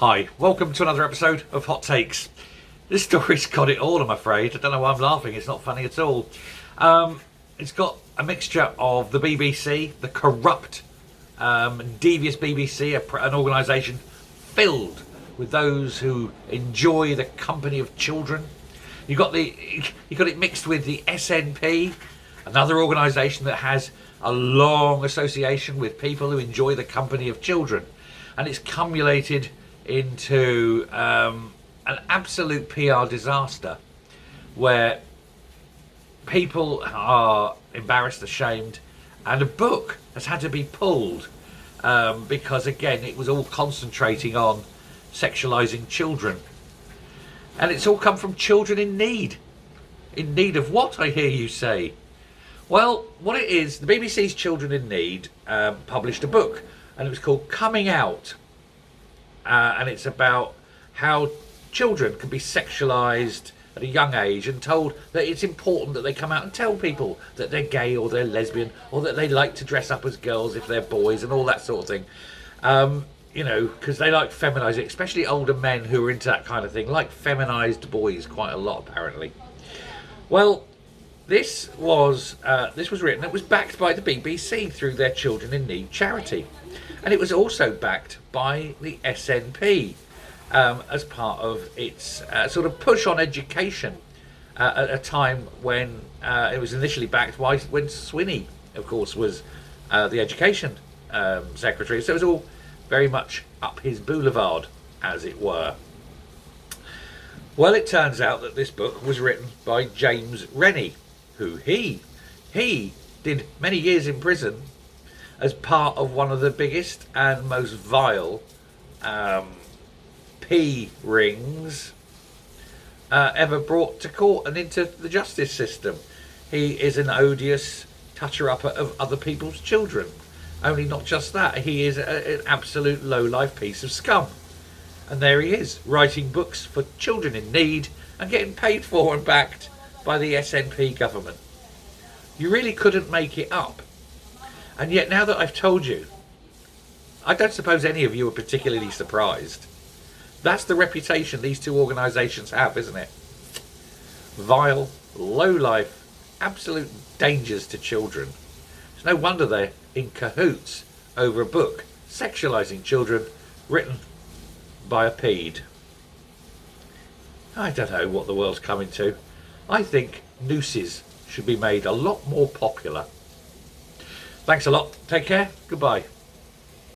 Hi, welcome to another episode of Hot Takes. This story's got it all, I'm afraid. I don't know why I'm laughing, it's not funny at all. It's got a mixture of the BBC, the corrupt, devious BBC, an organisation filled with those who enjoy the company of children. You got it mixed with the SNP, another organisation that has a long association with people who enjoy the company of children, and it's cumulated into an absolute PR disaster where people are embarrassed, ashamed, and a book has had to be pulled because, again, it was all concentrating on sexualising children. And it's all come from children in need. In need of what, I hear you say? Well, what it is, the BBC's Children in Need published a book, and it was called Coming Out. And it's about how children can be sexualised at a young age and told that it's important that they come out and tell people that they're gay or they're lesbian or that they like to dress up as girls if they're boys and all that sort of thing. Because they like feminising, especially older men who are into that kind of thing, like feminised boys quite a lot, apparently. Well, this was written, it was backed by the BBC through their Children in Need charity. And it was also backed by the SNP as part of its sort of push on education at a time when it was initially backed when Swinney, of course, was the education secretary. So it was all very much up his boulevard, as it were. Well, it turns out that this book was written by James Rennie, who he did many years in prison as part of one of the biggest and most vile P rings ever brought to court and into the justice system. He is an odious toucher-upper of other people's children. Only not just that, he is an absolute low-life piece of scum. And there he is, writing books for children in need and getting paid for and backed by the SNP government. You really couldn't make it up. And yet, now that I've told you, I don't suppose any of you are particularly surprised. That's the reputation these two organisations have, isn't it? Vile, low-life, absolute dangers to children. It's no wonder they're in cahoots over a book sexualising children written by a pede. I don't know what the world's coming to. I think nooses should be made a lot more popular. Thanks a lot. Take care. Goodbye.